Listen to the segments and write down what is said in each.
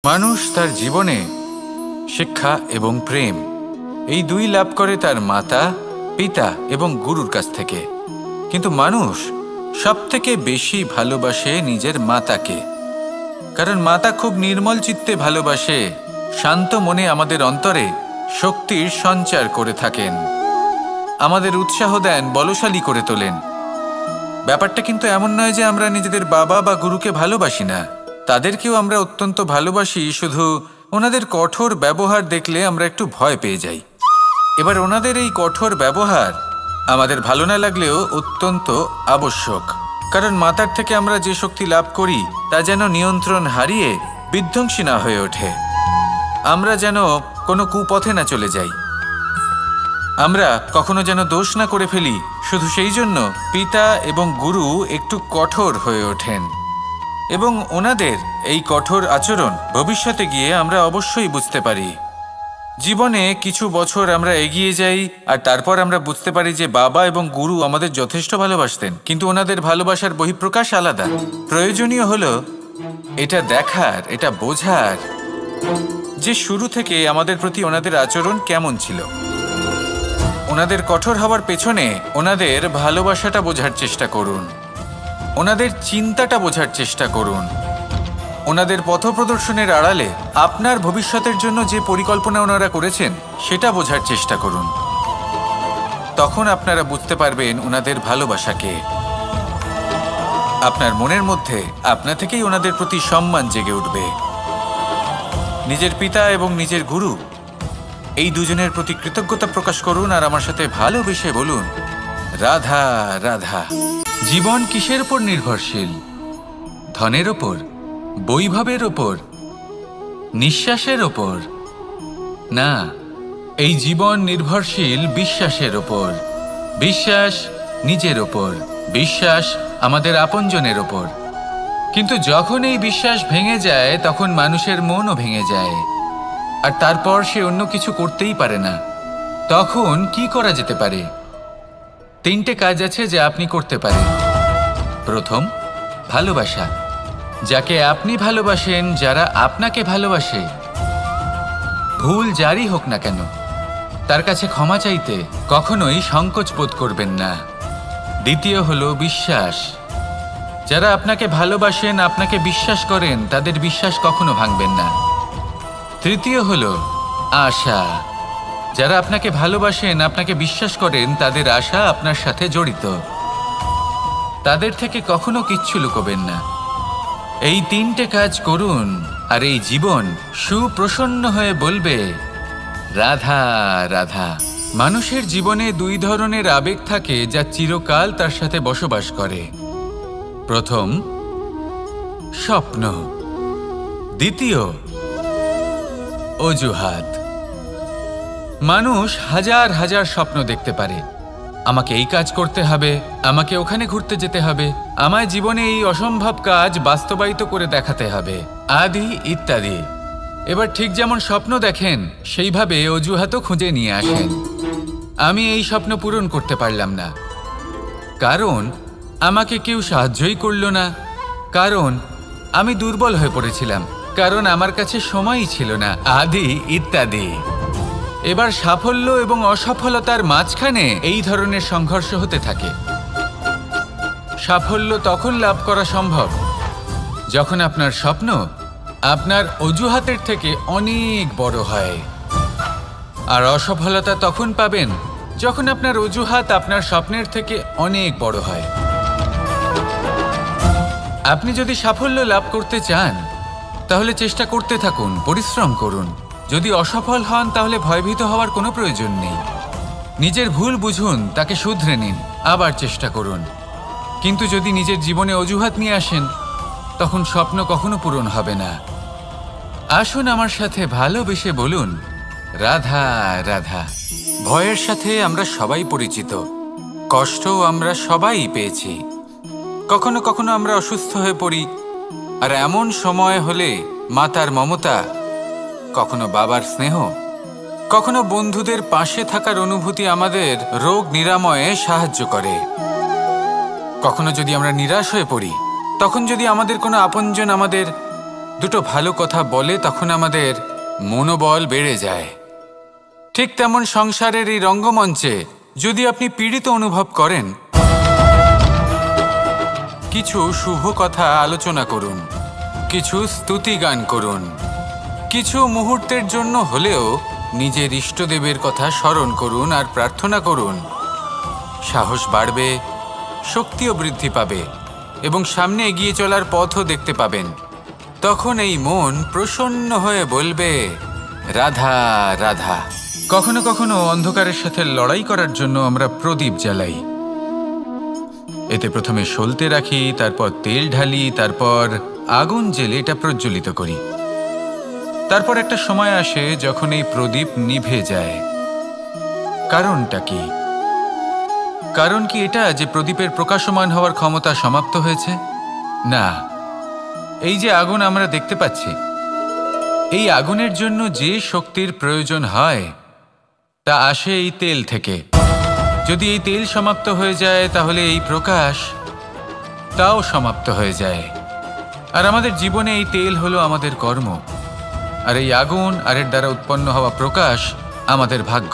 মানুষ তার জীবনে শিক্ষা এবং প্রেম এই দুই লাভ করে তার মাতা, পিতা এবং গুরুর কাছ থেকে। কিন্তু মানুষ সবথেকে বেশি ভালোবাসে নিজের মাতাকে, কারণ মাতা খুব নির্মল চিত্তে ভালোবাসে, শান্ত মনে আমাদের অন্তরে শক্তির সঞ্চার করে থাকেন, আমাদের উৎসাহ দেন, বলশালী করে তোলেন। ব্যাপারটা কিন্তু এমন নয় যে আমরা নিজেদের বাবা বা গুরুকে ভালোবাসি না, তাদেরকেও আমরা অত্যন্ত ভালোবাসি, শুধু ওনাদের কঠোর ব্যবহার দেখলে আমরা একটু ভয় পেয়ে যাই। এবার ওনাদের এই কঠোর ব্যবহার আমাদের ভালো না লাগলেও অত্যন্ত আবশ্যক, কারণ মাতার থেকে আমরা যে শক্তি লাভ করি তা যেন নিয়ন্ত্রণ হারিয়ে বিধ্বংসী না হয়ে ওঠে, আমরা যেন কোনো কুপথে না চলে যাই, আমরা কখনো যেন দোষ না করে ফেলি। শুধু সেই জন্য পিতা এবং গুরু একটু কঠোর হয়ে ওঠেন, এবং ওনাদের এই কঠোর আচরণ ভবিষ্যতে গিয়ে আমরা অবশ্যই বুঝতে পারি। জীবনে কিছু বছর আমরা এগিয়ে যাই আর তারপর আমরা বুঝতে পারি যে বাবা এবং গুরু আমাদের যথেষ্ট ভালোবাসতেন, কিন্তু ওনাদের ভালোবাসার বহিঃপ্রকাশ আলাদা। প্রয়োজনীয় হলো এটা দেখার, এটা বোঝার যে শুরু থেকে আমাদের প্রতি ওনাদের আচরণ কেমন ছিল। ওনাদের কঠোর হওয়ার পেছনে ওনাদের ভালোবাসাটা বোঝার চেষ্টা করুন, ওনাদের চিন্তাটা বোঝার চেষ্টা করুন, ওনাদের পথপ্রদর্শনের আড়ালে আপনার ভবিষ্যতের জন্য যে পরিকল্পনা ওনারা করেছেন সেটা বোঝার চেষ্টা করুন। তখন আপনারা বুঝতে পারবেন ওনাদের ভালোবাসাকে। আপনার মনের মধ্যে আপনা থেকেই ওনাদের প্রতি সম্মান জেগে উঠবে। নিজের পিতা এবং নিজের গুরু এই দুজনের প্রতি কৃতজ্ঞতা প্রকাশ করুন আর আমার সাথে ভালোবেসে বলুন, রাধা রাধা। জীবন কিসের উপর নির্ভরশীল? ধনের ওপর, বৈভবের ওপর, নিঃশ্বাসের ওপর? না, এই জীবন নির্ভরশীল বিশ্বাসের ওপর। বিশ্বাস নিজের ওপর, বিশ্বাস আমাদের আপনজনের ওপর। কিন্তু যখন এই বিশ্বাস ভেঙে যায় তখন মানুষের মনও ভেঙে যায়, আর তারপর সে অন্য কিছু করতেই পারে না। তখন কি করা যেতে পারে? 3টে কাজ আছে যা আপনি করতে পারেন। প্রথম, ভালোবাসা। যাকে আপনি ভালোবাসেন, যারা আপনাকে ভালোবাসে, ভুল যারই হোক না কেন, তার কাছে ক্ষমা চাইতে কখনোই সংকোচ বোধ করবেন না। দ্বিতীয় হলো বিশ্বাস। যারা আপনাকে ভালোবাসেন, আপনাকে বিশ্বাস করেন, তাদের বিশ্বাস কখনো ভাঙবেন না। তৃতীয় হলো আশা। যারা আপনাকে ভালোবাসেন, আপনাকে বিশ্বাস করেন, তাদের আশা আপনার সাথে জড়িত, তাদের থেকে কখনো কিচ্ছু লুকোবেন না। এই 3টে কাজ করুন আর এই জীবন সুপ্রসন্ন হয়ে বলবে, রাধা রাধা। মানুষের জীবনে 2 ধরনের আবেগ থাকে যা চিরকাল তার সাথে বসবাস করে। প্রথম, স্বপ্ন। দ্বিতীয়, অজুহাত। মানুষ হাজার হাজার স্বপ্ন দেখতে পারে। আমাকে এই কাজ করতে হবে, আমাকে ওখানে ঘুরতে যেতে হবে, আমায় জীবনে এই অসম্ভব কাজ বাস্তবায়িত করে দেখাতে হবে, আদি ইত্যাদি। এবার ঠিক যেমন স্বপ্ন দেখেন সেইভাবে অজুহাতও খুঁজে নিয়ে আসেন। আমি এই স্বপ্ন পূরণ করতে পারলাম না, কারণ আমাকে কেউ সাহায্যই করল না, কারণ আমি দুর্বল হয়ে পড়েছিলাম, কারণ আমার কাছে সময়ই ছিল না, আদি ইত্যাদি। এবার সাফল্য এবং অসফলতার মাঝখানে এই ধরনের সংঘর্ষ হতে থাকে। সাফল্য তখন লাভ করা সম্ভব যখন আপনার স্বপ্ন আপনার অজুহাতের থেকে অনেক বড় হয়, আর অসফলতা তখন পাবেন যখন আপনার অজুহাত আপনার স্বপ্নের থেকে অনেক বড় হয়। আপনি যদি সাফল্য লাভ করতে চান তাহলে চেষ্টা করতে থাকুন, পরিশ্রম করুন। যদি অসফল হন তাহলে ভয়ভীত হওয়ার কোনো প্রয়োজন নেই। নিজের ভুল বুঝুন, তাকে শুধরে নিন, আবার চেষ্টা করুন। কিন্তু যদি নিজের জীবনে অজুহাত নিয়ে আসেন তখন স্বপ্ন কখনো পূরণ হবে না। আসুন আমার সাথে ভালোবেসে বলুন, রাধা রাধা। ভয়ের সাথে আমরা সবাই পরিচিত, কষ্টও আমরা সবাই পেয়েছি। কখনো কখনো আমরা অসুস্থ হয়ে পড়ি, আর এমন সময় হলে মাতার মমতা, কখনো বাবার স্নেহ, কখনো বন্ধুদের পাশে থাকার অনুভূতি আমাদের রোগ নিরাময়ে সাহায্য করে। কখনো যদি আমরা নিরাশ হয়ে পড়ি, তখন যদি আমাদের কোনো আপনজন আমাদের দুটো ভালো কথা বলে তখন আমাদের মনোবল বেড়ে যায়। ঠিক তেমন সংসারের এই রঙ্গমঞ্চে যদি আপনি পীড়িত অনুভব করেন, কিছু শুভ কথা আলোচনা করুন, কিছু স্তুতি গান করুন, কিছু মুহূর্তের জন্য হলেও নিজের ইষ্টদেবের কথা স্মরণ করুন আর প্রার্থনা করুন। সাহস বাড়বে, শক্তিও বৃদ্ধি পাবে এবং সামনে এগিয়ে চলার পথও দেখতে পাবেন। তখন এই মন প্রসন্ন হয়ে বলবে, রাধা রাধা। কখনো কখনো অন্ধকারের সাথে লড়াই করার জন্য আমরা প্রদীপ জ্বালাই। এতে প্রথমে সলতে রাখি, তারপর তেল ঢালি, তারপর আগুন জেলে এটা প্রজ্বলিত করি। তারপর একটা সময় আসে যখন এই প্রদীপ নিভে যায়। কারণটা কি? কারণ কি এটা যে প্রদীপের প্রকাশমান হওয়ার ক্ষমতা সমাপ্ত হয়েছে? না, এই যে আগুন আমরা দেখতে পাচ্ছি, এই আগুনের জন্য যে শক্তির প্রয়োজন হয় তা আসে এই তেল থেকে। যদি এই তেল সমাপ্ত হয়ে যায় তাহলে এই প্রকাশ তাও সমাপ্ত হয়ে যায়। আর আমাদের জীবনে এই তেল হলো আমাদের কর্ম, আর এই আগুন আর এর দ্বারা উৎপন্ন হওয়া প্রকাশ আমাদের ভাগ্য।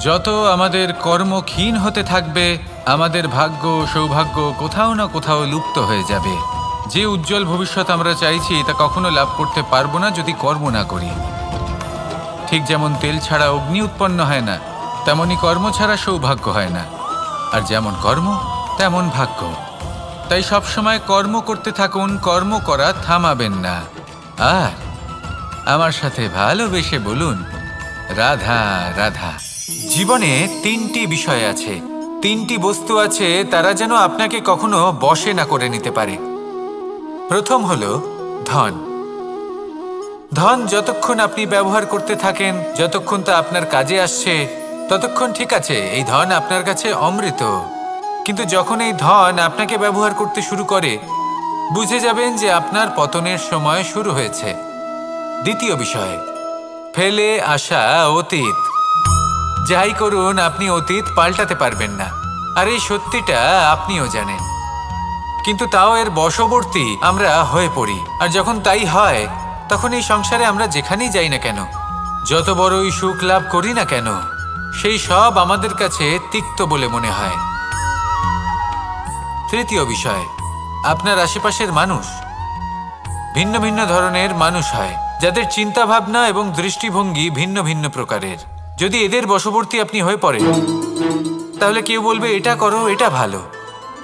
যত আমাদের কর্ম ক্ষীণ হতে থাকবে, আমাদের ভাগ্য সৌভাগ্য কোথাও না কোথাও লুপ্ত হয়ে যাবে। যে উজ্জ্বল ভবিষ্যৎ আমরা চাইছি তা কখনো লাভ করতে পারবো না যদি কর্ম না করি। ঠিক যেমন তেল ছাড়া অগ্নি উৎপন্ন হয় না, তেমনই কর্ম ছাড়া সৌভাগ্য হয় না। আর যেমন কর্ম তেমন ভাগ্য। তাই সবসময় কর্ম করতে থাকুন, কর্ম করা থামাবেন না। আর আমার সাথে ভালোবেসে বলুন, রাধা রাধা। জীবনে তিনটি বিষয় আছে, তিনটি বস্তু আছে, তারা যেন আপনাকে কখনো বশে না করে নিতে পারে। প্রথম হলো ধন। ধন যতক্ষণ আপনি ব্যবহার করতে থাকেন, যতক্ষণ তা আপনার কাজে আসছে, ততক্ষণ ঠিক আছে, এই ধন আপনার কাছে অমৃত। কিন্তু যখন এই ধন আপনাকে ব্যবহার করতে শুরু করে, বুঝে যাবেন যে আপনার পতনের সময় শুরু হয়েছে। দ্বিতীয় বিষয়, ফেলে আসা অতীত। যাই করুন, আপনি অতীত পাল্টাতে পারবেন না, আর এই সত্যিটা আপনিও জানেন। কিন্তু তাও এর বশবর্তী আমরা হয়ে পড়ি। আর যখন তাই হয়, তখন এই সংসারে আমরা যেখানেই যাই না কেন, যত বড়ই সুখ লাভ করি না কেন, সেই সব আমাদের কাছে তিক্ত বলে মনে হয়। তৃতীয় বিষয়, আপনার আশেপাশের মানুষ ভিন্ন ভিন্ন ধরনের মানুষ হয়, যাদের চিন্তা ভাবনা এবং দৃষ্টিভঙ্গি ভিন্ন ভিন্ন প্রকারের। যদি এদের বশবর্তী আপনি হয়ে পড়েন, তাহলে কেউ বলবে এটা করো, এটা ভালো।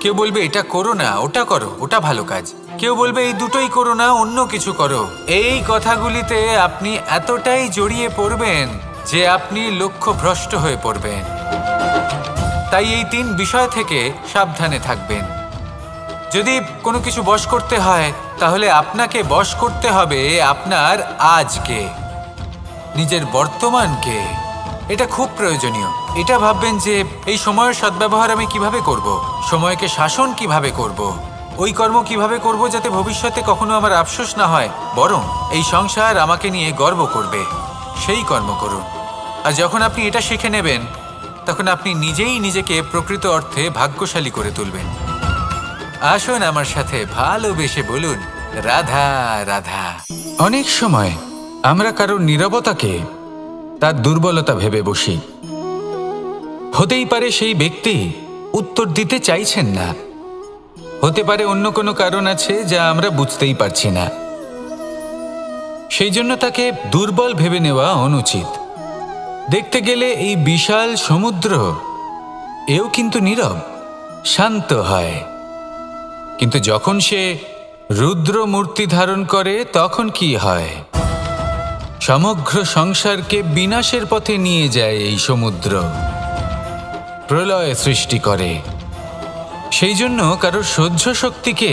কেউ বলবে এটা করো না, ওটা করো, ওটা ভালো কাজ। কেউ বলবে এই দুটোই করো না, অন্য কিছু করো। এই কথাগুলিতে আপনি এতটাই জড়িয়ে পড়বেন যে আপনি লক্ষ্যভ্রষ্ট হয়ে পড়বেন। তাই এই তিন বিষয় থেকে সাবধানে থাকবেন। যদি কোনো কিছু বশ করতে হয়, তাহলে আপনাকে বশ করতে হবে আপনার আজকে, নিজের বর্তমানকে। এটা খুব প্রয়োজনীয়। এটা ভাববেন যে এই সময়ের সদ্ব্যবহার আমি কিভাবে করব, সময়কে শাসন কিভাবে করব, ওই কর্ম কিভাবে করব যাতে ভবিষ্যতে কখনো আমার আফসোস না হয়, বরং এই সংসার আমাকে নিয়ে গর্ব করবে, সেই কর্ম করুন। আর যখন আপনি এটা শিখে নেবেন, তখন আপনি নিজেই নিজেকে প্রকৃত অর্থে ভাগ্যশালী করে তুলবেন। আসুন আমার সাথে ভালোবেসে বলুন, রাধা রাধা। অনেক সময় আমরা কারোর নীরবতাকে তার দুর্বলতা ভেবে বসি। হতেই পারে সেই ব্যক্তি উত্তর দিতে চাইছেন না, হতে পারে অন্য কোনো কারণ আছে যা আমরা বুঝতেই পারছি না। সেই জন্য তাকে দুর্বল ভেবে নেওয়া অনুচিত। দেখতে গেলে এই বিশাল সমুদ্র এও কিন্তু নীরব, শান্ত হয়। কিন্তু যখন সে রুদ্র মূর্তি ধারণ করে, তখন কি হয়? সমগ্র সংসারকে বিনাশের পথে নিয়ে যায় এই সমুদ্র, প্রলয় সৃষ্টি করে। সেই জন্য কারোর সহ্য শক্তিকে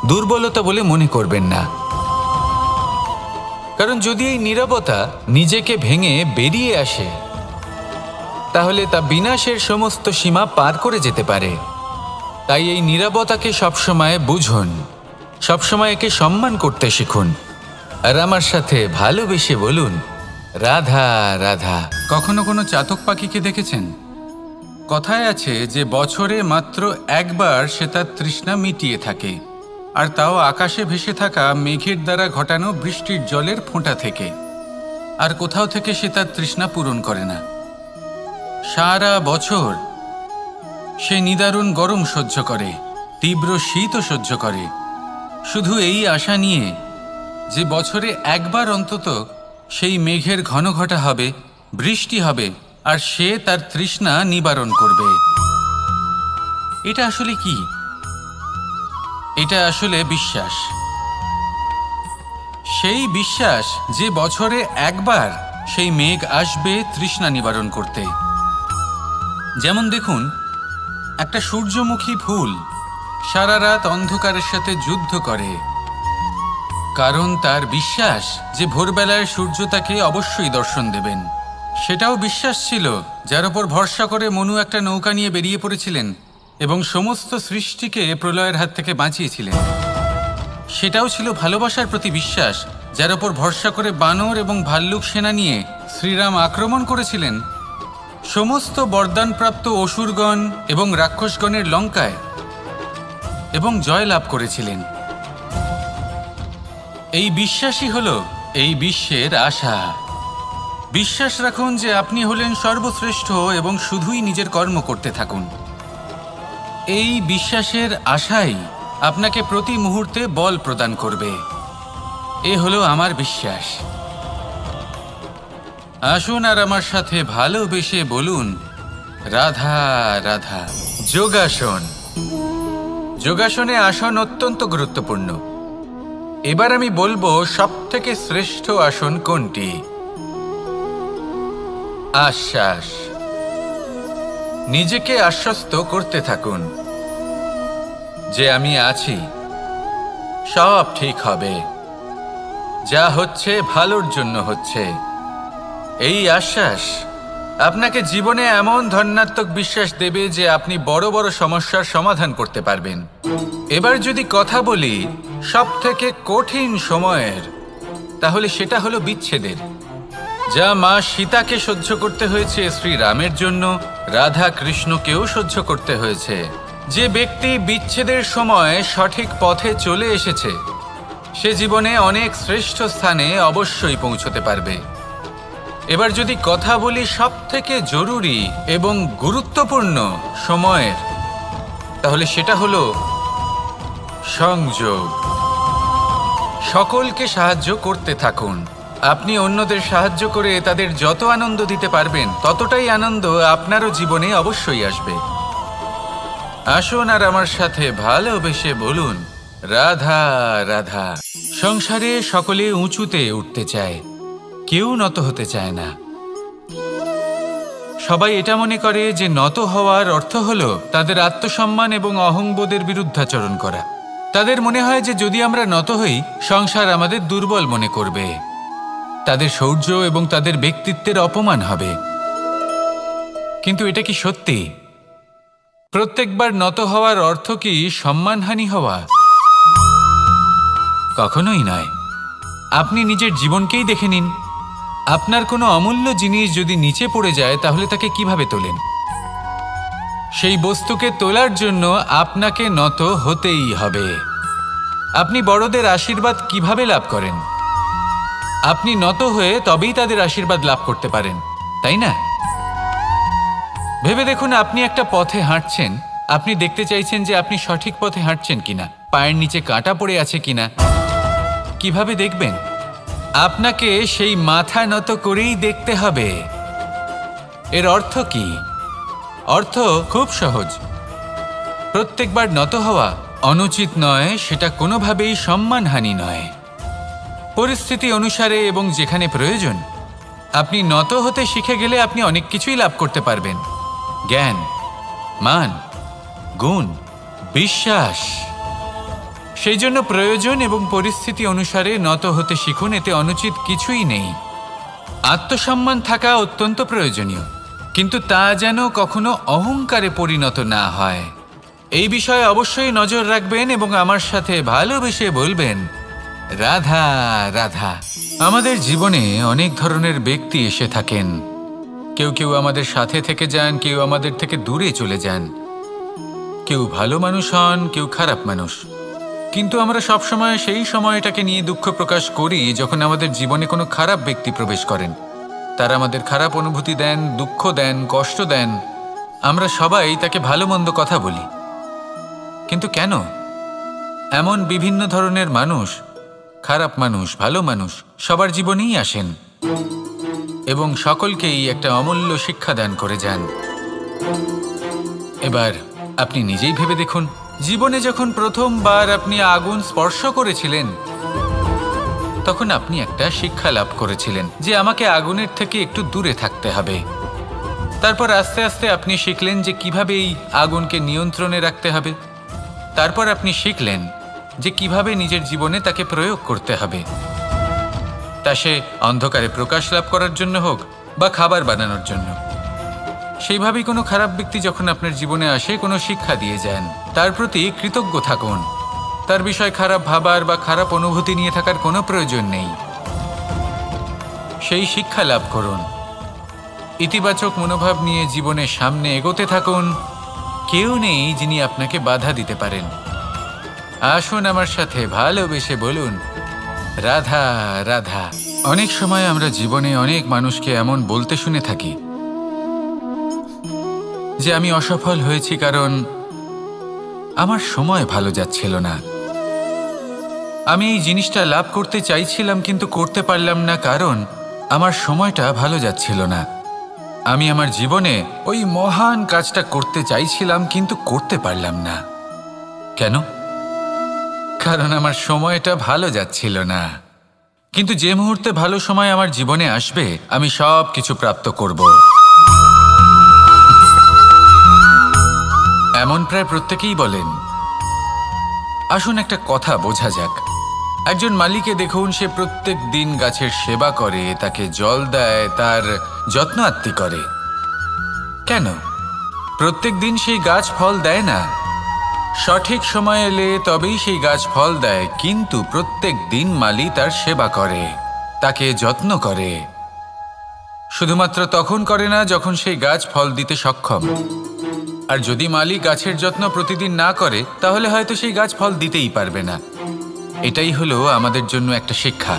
দুর্বলতা বলে মনে করবেন না। কারণ যদি এই নীরবতা নিজেকে ভেঙে বেরিয়ে আসে, তাহলে তা বিনাশের সমস্ত সীমা পার করে যেতে পারে। তাই এই নীরবতাকে সবসময় বুঝুন, সবসময় একে সম্মান করতে শিখুন। আর আমার সাথে ভালোবেসে বলুন, রাধা রাধা। কখনো কোনো চাতক পাখিকে দেখেছেন? কথায় আছে যে বছরে মাত্র একবার সে তার তৃষ্ণা মিটিয়ে থাকে, আর তাও আকাশে ভেসে থাকা মেঘের দ্বারা ঘটানো বৃষ্টির জলের ফোঁটা থেকে। আর কোথাও থেকে সে তার তৃষ্ণা পূরণ করে না। সারা বছর সে নিদারুণ গরম সহ্য করে, তীব্র শীতও সহ্য করে, শুধু এই আশা নিয়ে যে বছরে একবার অন্তত সেই মেঘের ঘন ঘটা হবে, বৃষ্টি হবে, আর সে তার তৃষ্ণা নিবারণ করবে। এটা আসলে কি? এটা আসলে বিশ্বাস। সেই বিশ্বাস যে বছরে একবার সেই মেঘ আসবে তৃষ্ণা নিবারণ করতে। যেমন দেখুন, একটা সূর্যমুখী ফুল সারা রাত অন্ধকারের সাথে যুদ্ধ করে, কারণ তার বিশ্বাস যে ভোরবেলায় সূর্য তাকে অবশ্যই দর্শন দেবেন। সেটাও বিশ্বাস ছিল যার উপর ভরসা করে মনু একটা নৌকা নিয়ে বেরিয়ে পড়েছিলেন এবং সমস্ত সৃষ্টিকে প্রলয়ের হাত থেকে বাঁচিয়েছিলেন। সেটাও ছিল ভালোবাসার প্রতি বিশ্বাস যার উপর ভরসা করে বানর এবং ভাল্লুক সেনা নিয়ে শ্রীরাম আক্রমণ করেছিলেন সমস্ত বরদানপ্রাপ্ত অসুরগণ এবং রাক্ষসগণের লঙ্কায় এবং জয় লাভ করেছিলেন। এই বিশ্বাসই হলো এই বিশ্বের আশা। বিশ্বাস রাখুন যে আপনি হলেন সর্বশ্রেষ্ঠ এবং শুধুই নিজের কর্ম করতে থাকুন। এই বিশ্বাসের আশাই আপনাকে প্রতি মুহূর্তে বল প্রদান করবে। এ হলো আমার বিশ্বাস। আসুন আর আমার সাথে ভালোবেসে বলুন, রাধা রাধা। যোগাসন। যোগাসনে আসন অত্যন্ত গুরুত্বপূর্ণ। এবার আমি বলবো সবথেকে শ্রেষ্ঠ আসন কোনটি। আশ্বাস। নিজেকে আশ্বস্ত করতে থাকুন যে আমি আছি, সব ঠিক হবে, যা হচ্ছে ভালোর জন্য হচ্ছে। এই আশ্বাস আপনাকে জীবনে এমন ধন্যাত্মক বিশ্বাস দেবে যে আপনি বড় বড় সমস্যার সমাধান করতে পারবেন। এবার যদি কথা বলি সবথেকে কঠিন সময়ের, তাহলে সেটা হলো বিচ্ছেদের। যা মা সীতাকে সহ্য করতে হয়েছে শ্রীরামের জন্য, রাধা কৃষ্ণকেও সহ্য করতে হয়েছে। যে ব্যক্তি বিচ্ছেদের সময় সঠিক পথে চলে এসেছে সে জীবনে অনেক শ্রেষ্ঠ স্থানে অবশ্যই পৌঁছতে পারবে। এবার যদি কথা বলি সবথেকে জরুরি এবং গুরুত্বপূর্ণ সময়ের, তাহলে সেটা হলো সংযোগ। সকলকে সাহায্য করতে থাকুন। আপনি অন্যদের সাহায্য করে তাদের যত আনন্দ দিতে পারবেন ততটাই আনন্দ আপনারও জীবনে অবশ্যই আসবে। আসুন আর আমার সাথে ভালোবেসে বলুন, রাধা রাধা। সংসারে সকলে উঁচুতে উঠতে চায়, কেউ নত হতে চায় না। সবাই এটা মনে করে যে নত হওয়ার অর্থ হলো তাদের আত্মসম্মান এবং অহংবোধের বিরুদ্ধাচরণ করা। তাদের মনে হয় যে যদি আমরা নত হই সংসার আমাদের দুর্বল মনে করবে, তাদের শৌর্য এবং তাদের ব্যক্তিত্বের অপমান হবে। কিন্তু এটা কি সত্যি? প্রত্যেকবার নত হওয়ার অর্থ কি সম্মানহানি হওয়া? কখনোই নয়। আপনি নিজের জীবনকেই দেখে নিন। আপনার কোনো অমূল্য জিনিস যদি নিচে পড়ে যায় তাহলে তাকে কিভাবে তোলেন? সেই বস্তুকে তোলার জন্য আপনাকে নত হতেই হবে। আপনি বড়দের আশীর্বাদ কিভাবে লাভ করেন? আপনি নত হয়ে তবেই তাদের আশীর্বাদ লাভ করতে পারেন, তাই না? ভেবে দেখুন, আপনি একটা পথে হাঁটছেন, আপনি দেখতে চাইছেন যে আপনি সঠিক পথে হাঁটছেন কিনা, পায়ের নিচে কাঁটা পড়ে আছে কিনা। কিভাবে দেখবেন? আপনাকে সেই মাথা নত করেই দেখতে হবে। এর অর্থ কি? অর্থ খুব সহজ। প্রত্যেকবার নত হওয়া অনুচিত নয়, সেটা কোনোভাবেই সম্মানহানি নয়। পরিস্থিতি অনুসারে এবং যেখানে প্রয়োজন আপনি নত হতে শিখে গেলে আপনি অনেক কিছুই লাভ করতে পারবেন। জ্ঞান, মান, গুণ, বিশ্বাস। সেই জন্য প্রয়োজন এবং পরিস্থিতি অনুসারে নত হতে শিখুন। এতে অনুচিত কিছুই নেই। আত্মসম্মান থাকা অত্যন্ত প্রয়োজনীয়, কিন্তু তা যেন কখনো অহংকারে পরিণত না হয়। এই বিষয়ে অবশ্যই নজর রাখবেন এবং আমার সাথে ভালোবেসে বলবেন, রাধা রাধা। আমাদের জীবনে অনেক ধরনের ব্যক্তি এসে থাকেন। কেউ কেউ আমাদের সাথে থেকে যান, কেউ আমাদের থেকে দূরে চলে যান। কেউ ভালো মানুষ হন, কেউ খারাপ মানুষ। কিন্তু আমরা সবসময় সেই সময়টাকে নিয়ে দুঃখ প্রকাশ করি যখন আমাদের জীবনে কোনো খারাপ ব্যক্তি প্রবেশ করেন। তারা আমাদের খারাপ অনুভূতি দেন, দুঃখ দেন, কষ্ট দেন। আমরা সবাই তাকে ভালো মন্দ কথা বলি। কিন্তু কেন? এমন বিভিন্ন ধরনের মানুষ, খারাপ মানুষ, ভালো মানুষ সবার জীবনেই আসেন এবং সকলকেই একটা অমূল্য শিক্ষা দান করে যান। এবার আপনি নিজেই ভেবে দেখুন, জীবনে যখন প্রথমবার আপনি আগুন স্পর্শ করেছিলেন তখন আপনি একটা শিক্ষা লাভ করেছিলেন যে আমাকে আগুনের থেকে একটু দূরে থাকতে হবে। তারপর আস্তে আস্তে আপনি শিখলেন যে কিভাবে এই আগুনকে নিয়ন্ত্রণে রাখতে হবে। তারপর আপনি শিখলেন যে কিভাবে নিজের জীবনে তাকে প্রয়োগ করতে হবে, তা সে অন্ধকারে প্রকাশ লাভ করার জন্য হোক বা খাবার বানানোর জন্য। সেইভাবেই কোনো খারাপ ব্যক্তি যখন আপনার জীবনে আসে কোনো শিক্ষা দিয়ে যান, তার প্রতি কৃতজ্ঞ থাকুন। তার বিষয় খারাপ ভাবার বা খারাপ অনুভূতি নিয়ে থাকার কোনো প্রয়োজন নেই। সেই শিক্ষা লাভ করুন, ইতিবাচক মনোভাব নিয়ে জীবনের সামনে এগোতে থাকুন। কেউ নেই যিনি আপনাকে বাধা দিতে পারেন। আসুন আমার সাথে ভালোবেসে বলুন, রাধা রাধা। অনেক সময় আমরা জীবনে অনেক মানুষকে এমন বলতে শুনে থাকি যে আমি অসফল হয়েছি কারণ আমার সময় ভালো যাচ্ছিল না। আমি এই জিনিসটা লাভ করতে চাইছিলাম কিন্তু করতে পারলাম না কারণ আমার সময়টা ভালো যাচ্ছিল না। আমি আমার জীবনে ওই মহান কাজটা করতে চাইছিলাম কিন্তু করতে পারলাম না। কেন? কারণ আমার সময়টা ভালো যাচ্ছিল না। কিন্তু যে মুহূর্তে ভালো সময় আমার জীবনে আসবে আমি সব কিছু প্রাপ্ত করব। এমন প্রায় প্রত্যেকেই বলেন। আসুন একটা কথা বোঝা যাক। একজন মালিকে দেখুন, সে প্রত্যেক দিন গাছের সেবা করে, তাকে জল দেয়, তার যত্ন আত্তি করে। কেন? প্রত্যেক দিন সেই গাছ ফল দেয় না। সঠিক সময় এলে তবেই সেই গাছ ফল দেয়, কিন্তু প্রত্যেক দিন মালি তার সেবা করে, তাকে যত্ন করে। শুধুমাত্র তখন করে না যখন সেই গাছ ফল দিতে সক্ষম। আর যদি মালি গাছের যত্ন প্রতিদিন না করে তাহলে হয়তো সেই গাছ ফল দিতেই পারবে না। এটাই হলো আমাদের জন্য একটা শিক্ষা।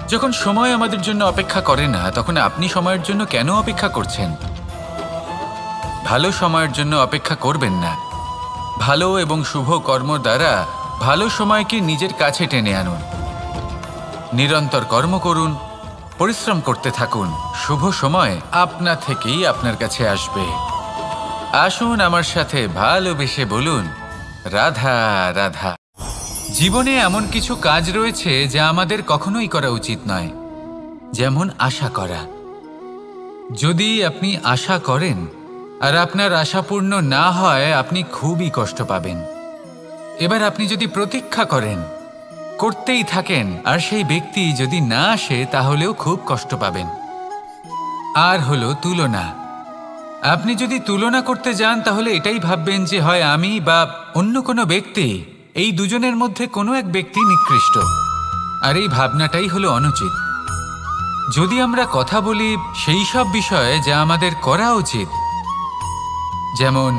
যখন সময় আমাদের জন্য অপেক্ষা করে না তখন আপনি সময়ের জন্য কেন অপেক্ষা করছেন? ভালো সময়ের জন্য অপেক্ষা করবেন না। ভালো এবং শুভ কর্ম দ্বারা ভালো সময়কে নিজের কাছে টেনে আনুন। নিরন্তর কর্ম করুন, পরিশ্রম করতে থাকুন। শুভ সময় আপনা থেকেই আপনার কাছে আসবে। আসুন আমার সাথে ভালোবেসে বলুন, রাধা রাধা। জীবনে এমন কিছু কাজ রয়েছে যা আমাদের কখনোই করা উচিত নয়, যেমন আশা করা। যদি আপনি আশা করেন আর আপনার আশা পূর্ণ না হয় আপনি খুবই কষ্ট পাবেন। এবার আপনি যদি প্রতীক্ষা করেন, করতেই থাকেন, আর সেই ব্যক্তি যদি না আসে তাহলেও খুব কষ্ট পাবেন। আর হলো তুলনা। আপনি যদি তুলনা করতে যান তাহলে এটাই ভাববেন যে হয় আমি বা অন্য কোনো ব্যক্তি, এই দুজনের মধ্যে কোনো এক ব্যক্তি নিকৃষ্ট। আর এই ভাবনাটাই হলো অনুচিত। যদি আমরা কথা বলি সেই সব বিষয়ে যা আমাদের করা উচিত, যেমন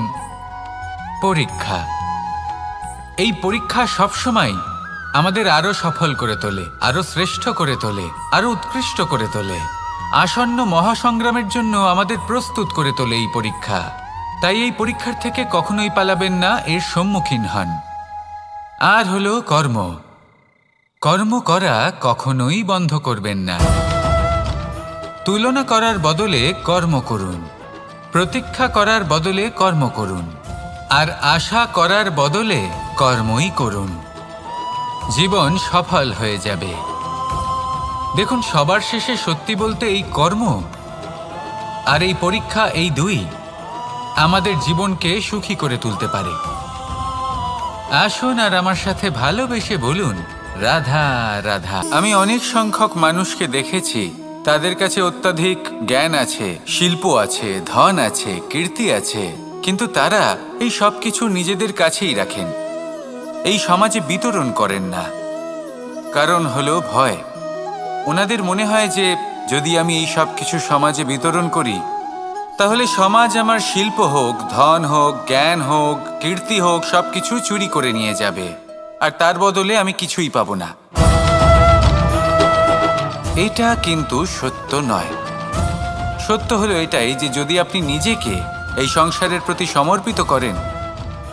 পরীক্ষা। এই পরীক্ষা সবসময় আমাদের আরো সফল করে তোলে, আরো শ্রেষ্ঠ করে তোলে, আরো উৎকৃষ্ট করে তোলে। আসন্ন মহাসংগ্রামের জন্য আমাদের প্রস্তুত করে তোলে এই পরীক্ষা। তাই এই পরীক্ষার থেকে কখনোই পালাবেন না, এর সম্মুখীন হন। আর হলো কর্ম। কর্ম করা কখনোই বন্ধ করবেন না। তুলনা করার বদলে কর্ম করুন, প্রতীক্ষা করার বদলে কর্ম করুন, আর আশা করার বদলে কর্মই করুন। জীবন সফল হয়ে যাবে। দেখুন, সবার শেষে সত্যি বলতে এই কর্ম আর এই পরীক্ষা, এই দুই আমাদের জীবনকে সুখী করে তুলতে পারে। আসুন আর আমার সাথে ভালোবেসে বলুন, রাধা রাধা। আমি অনেক সংখ্যক মানুষকে দেখেছি, তাদের কাছে অত্যাধিক জ্ঞান আছে, শিল্প আছে, ধন আছে, কীর্তি আছে, কিন্তু তারা এই সব কিছু নিজেদের কাছেই রাখেন, এই সমাজে বিতরণ করেন না। কারণ হলো ভয়। ওনাদের মনে হয় যে যদি আমি এই সব কিছু সমাজে বিতরণ করি তাহলে সমাজ আমার শিল্প হোক, ধন হোক, জ্ঞান হোক, কীর্তি হোক, সবকিছু চুরি করে নিয়ে যাবে, আর তার বদলে আমি কিছুই পাবো না। এটা কিন্তু সত্য নয়। সত্য হলো এটাই যে যদি আপনি নিজেকে এই সংসারের প্রতি সমর্পিত করেন,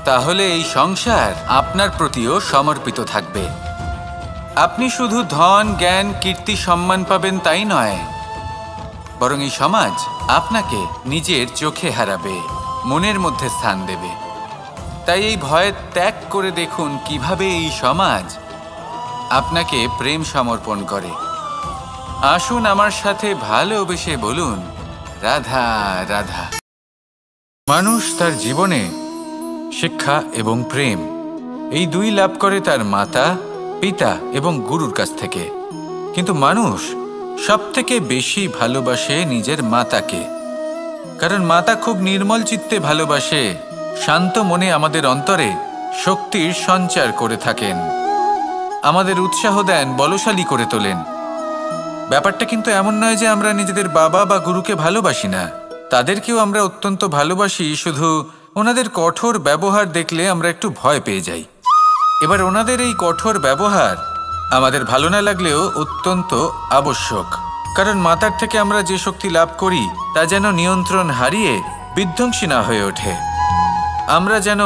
তাহলে এই সংসার আপনার প্রতিও সমর্পিত থাকবে। আপনি শুধু ধন, জ্ঞান, কীর্তি, সম্মান পাবেন তাই নয়, বরং এই সমাজ আপনাকে নিজের চোখে হারাবে, মনের মধ্যে স্থান দেবে। তাই এই ভয় ত্যাগ করে দেখুন কিভাবে এই সমাজ আপনাকে প্রেম সমর্পণ করে। আসুন আমার সাথে ভালোবেসে বলুন, রাধা রাধা। মানুষ তার জীবনে শিক্ষা এবং প্রেম এই দুই লাভ করে তার মাতা, পিতা এবং গুরুর কাছ থেকে। কিন্তু মানুষ সবথেকে বেশি ভালোবাসে নিজের মাতাকে, কারণ মাতা খুব নির্মল চিত্তে ভালোবাসে, শান্ত মনে আমাদের অন্তরে শক্তির সঞ্চার করে থাকেন, আমাদের উৎসাহ দেন, বলশালী করে তোলেন। ব্যাপারটা কিন্তু এমন নয় যে আমরা নিজেদের বাবা বা গুরুকে ভালোবাসি না, তাদেরকেও আমরা অত্যন্ত ভালোবাসি, শুধু ওনাদের কঠোর ব্যবহার দেখলে আমরা একটু ভয় পেয়ে যাই। এবার ওনাদের এই কঠোর ব্যবহার আমাদের ভালো না লাগলেও অত্যন্ত আবশ্যক, কারণ মাতার থেকে আমরা যে শক্তি লাভ করি তা যেন নিয়ন্ত্রণ হারিয়ে বিধ্বংসী না হয়ে ওঠে, আমরা যেন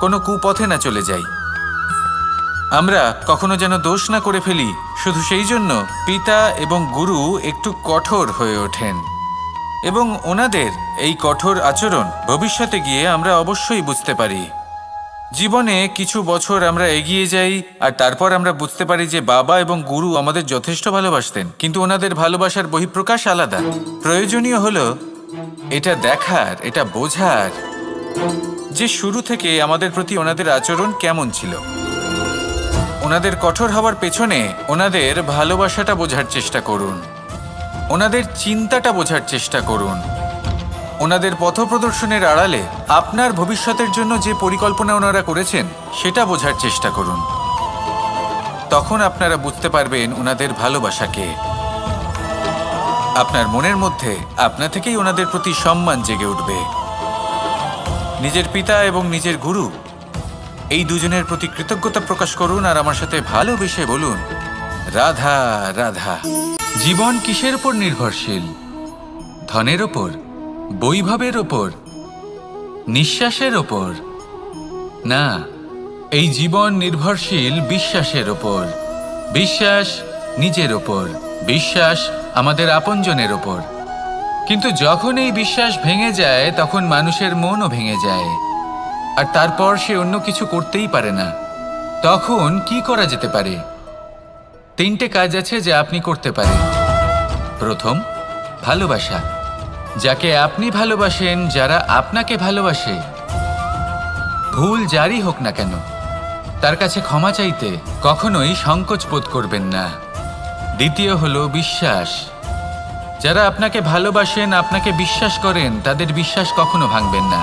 কোনো কুপথে না চলে যাই, আমরা কখনো যেন দোষ না করে ফেলি। শুধু সেই জন্য পিতা এবং গুরু একটু কঠোর হয়ে ওঠেন, এবং ওনাদের এই কঠোর আচরণ ভবিষ্যতে গিয়ে আমরা অবশ্যই বুঝতে পারি। জীবনে কিছু বছর আমরা এগিয়ে যাই আর তারপর আমরা বুঝতে পারি যে বাবা এবং গুরু আমাদের যথেষ্ট ভালোবাসতেন, কিন্তু ওনাদের ভালোবাসার বহিঃপ্রকাশ আলাদা। প্রয়োজনীয় হলো এটা দেখার, এটা বোঝার যে শুরু থেকে আমাদের প্রতি ওনাদের আচরণ কেমন ছিল। ওনাদের কঠোর হওয়ার পেছনে ওনাদের ভালোবাসাটা বোঝার চেষ্টা করুন, ওনাদের চিন্তাটা বোঝার চেষ্টা করুন, ওনাদের পথপ্রদর্শনের আড়ালে আপনার ভবিষ্যতের জন্য যে পরিকল্পনা ওনারা করেছেন সেটা বোঝার চেষ্টা করুন। তখন আপনারা বুঝতে পারবেন ওনাদের ভালোবাসাকে। আপনার মনের মধ্যে আপনা থেকেই ওনাদের প্রতি সম্মান জেগে উঠবে। নিজের পিতা এবং নিজের গুরু এই দুজনের প্রতি কৃতজ্ঞতা প্রকাশ করুন আর আমার সাথে ভালোবেসে বলুন, রাধা রাধা। জীবন কিসের উপর নির্ভরশীল? ধনের ওপর, বৈভবের ওপর, নিঃশ্বাসের ওপর? না, এই জীবন নির্ভরশীল বিশ্বাসের ওপর। বিশ্বাস নিজের ওপর, বিশ্বাস আমাদের আপনজনের ওপর। কিন্তু যখন এই বিশ্বাস ভেঙে যায় তখন মানুষের মনও ভেঙে যায়, আর তারপর সে অন্য কিছু করতেই পারে না। তখন কি করা যেতে পারে? 3টে কাজ আছে যা আপনি করতে পারেন। প্রথম, ভালোবাসা। যাকে আপনি ভালোবাসেন, যারা আপনাকে ভালোবাসে, ভুল যারই হোক না কেন, তার কাছে ক্ষমা চাইতে কখনোই সংকোচ বোধ করবেন না। দ্বিতীয় হলো বিশ্বাস। যারা আপনাকে ভালোবাসেন, আপনাকে বিশ্বাস করেন, তাদের বিশ্বাস কখনো ভাঙবেন না।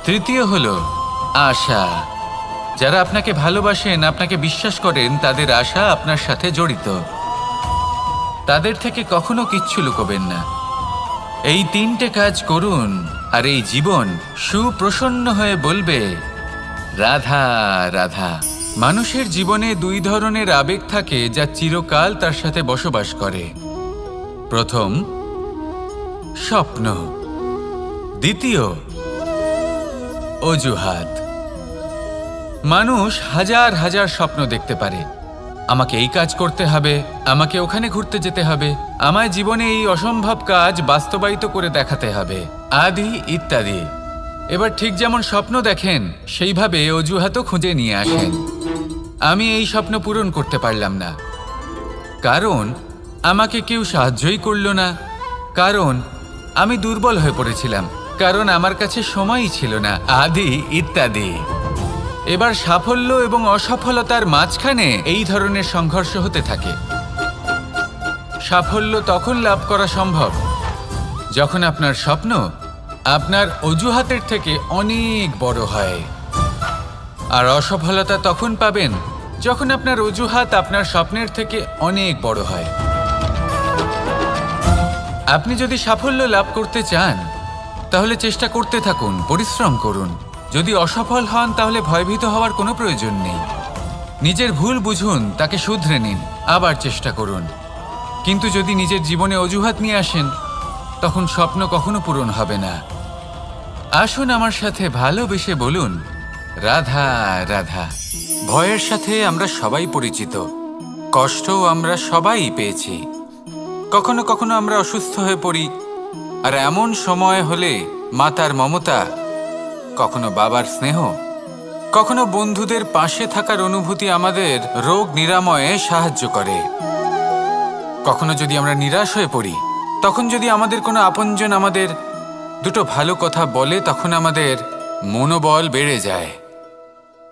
তৃতীয় হলো আশা। যারা আপনাকে ভালোবাসেন, আপনাকে বিশ্বাস করেন, তাদের আশা আপনার সাথে জড়িত, তাদের থেকে কখনো কিচ্ছু লুকোবেন না। এই 3টে কাজ করুন আর এই জীবন সুপ্রসন্ন হয়ে বলবে, রাধা রাধা। মানুষের জীবনে 2 ধরনের আবেগ থাকে যা চিরকাল তার সাথে বসবাস করে। প্রথম, স্বপ্ন। দ্বিতীয়, অজুহাত। মানুষ হাজার হাজার স্বপ্ন দেখতে পারে। আমাকে এই কাজ করতে হবে, আমাকে ওখানে ঘুরতে যেতে হবে, আমায় জীবনে এই অসম্ভব কাজ বাস্তবায়িত করে দেখাতে হবে, আদি ইত্যাদি। এবার ঠিক যেমন স্বপ্ন দেখেন, সেইভাবে অজুহাতও খুঁজে নিয়ে আসেন। আমি এই স্বপ্ন পূরণ করতে পারলাম না, কারণ আমাকে কেউ সাহায্যই করল না, কারণ আমি দুর্বল হয়ে পড়েছিলাম, কারণ আমার কাছে সময়ই ছিল না, আদি ইত্যাদি। এবার সাফল্য এবং অসফলতার মাঝখানে এই ধরনের সংঘর্ষ হতে থাকে। সাফল্য তখন লাভ করা সম্ভব যখন আপনার স্বপ্ন আপনার অজুহাতের থেকে অনেক বড় হয়, আর অসফলতা তখন পাবেন যখন আপনার অজুহাত আপনার স্বপ্নের থেকে অনেক বড় হয়। আপনি যদি সাফল্য লাভ করতে চান, তাহলে চেষ্টা করতে থাকুন, পরিশ্রম করুন। যদি অসফল হন তাহলে ভয়ভীত হওয়ার কোনো প্রয়োজন নেই। নিজের ভুল বুঝুন, তাকে শুধরে নিন, আবার চেষ্টা করুন। কিন্তু যদি নিজের জীবনে অজুহাত নিয়ে আসেন, তখন স্বপ্ন কখনো পূরণ হবে না। আসুন আমার সাথে ভালোবেসে বলুন, রাধা রাধা। ভয়ের সাথে আমরা সবাই পরিচিত, কষ্টও আমরা সবাই পেয়েছি। কখনো কখনো আমরা অসুস্থ হয়ে পড়ি, আর এমন সময় হলে মাতার মমতা, কখনো বাবার স্নেহ, কখনো বন্ধুদের পাশে থাকার অনুভূতি আমাদের রোগ নিরাময়ে সাহায্য করে। কখনো যদি আমরা নিরাশ হয়ে পড়ি, তখন যদি আমাদের কোনো আপনজন আমাদের দুটো ভালো কথা বলে, তখন আমাদের মনোবল বেড়ে যায়।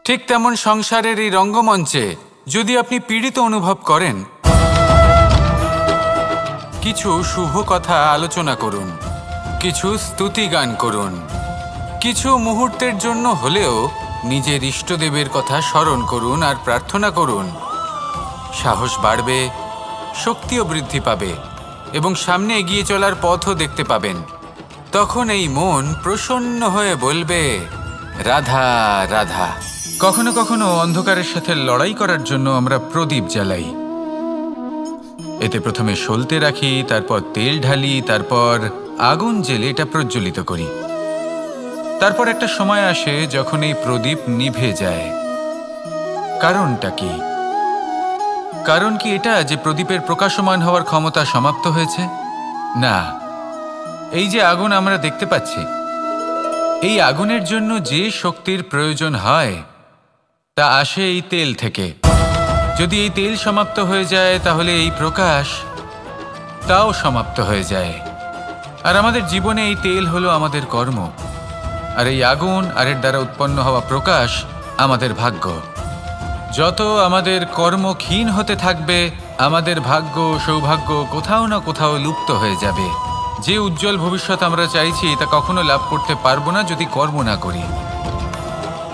ঠিক তেমন সংসারের এই রঙ্গমঞ্চে যদি আপনি পীড়িত অনুভব করেন, কিছু শুভ কথা আলোচনা করুন, কিছু স্তুতি গান করুন, কিছু মুহূর্তের জন্য হলেও নিজের ইষ্টদেবের কথা স্মরণ করুন আর প্রার্থনা করুন। সাহস বাড়বে, শক্তিও বৃদ্ধি পাবে এবং সামনে এগিয়ে চলার পথও দেখতে পাবেন। তখন এই মন প্রসন্ন হয়ে বলবে, রাধা রাধা। কখনো কখনো অন্ধকারের সাথে লড়াই করার জন্য আমরা প্রদীপ জ্বালাই। এতে প্রথমে সলতে রাখি, তারপর তেল ঢালি, তারপর আগুন জেলে এটা প্রজ্বলিত করি। তারপর একটা সময় আসে যখন এই প্রদীপ নিভে যায়। কারণটা কি? কারণ কি এটা যে প্রদীপের প্রকাশমান হওয়ার ক্ষমতা সমাপ্ত হয়েছে? না, এই যে আগুন আমরা দেখতে পাচ্ছি, এই আগুনের জন্য যে শক্তির প্রয়োজন হয় তা আসে এই তেল থেকে। যদি এই তেল সমাপ্ত হয়ে যায় তাহলে এই প্রকাশ তাও সমাপ্ত হয়ে যায়। আর আমাদের জীবনে এই তেল হলো আমাদের কর্ম, আর এই আগুন আর এর দ্বারা উৎপন্ন হওয়া প্রকাশ আমাদের ভাগ্য। যত আমাদের কর্ম ক্ষীণ হতে থাকবে, আমাদের ভাগ্য সৌভাগ্য কোথাও না কোথাও লুপ্ত হয়ে যাবে। যে উজ্জ্বল ভবিষ্যৎ আমরা চাইছি তা কখনো লাভ করতে পারবো না যদি কর্ম না করি।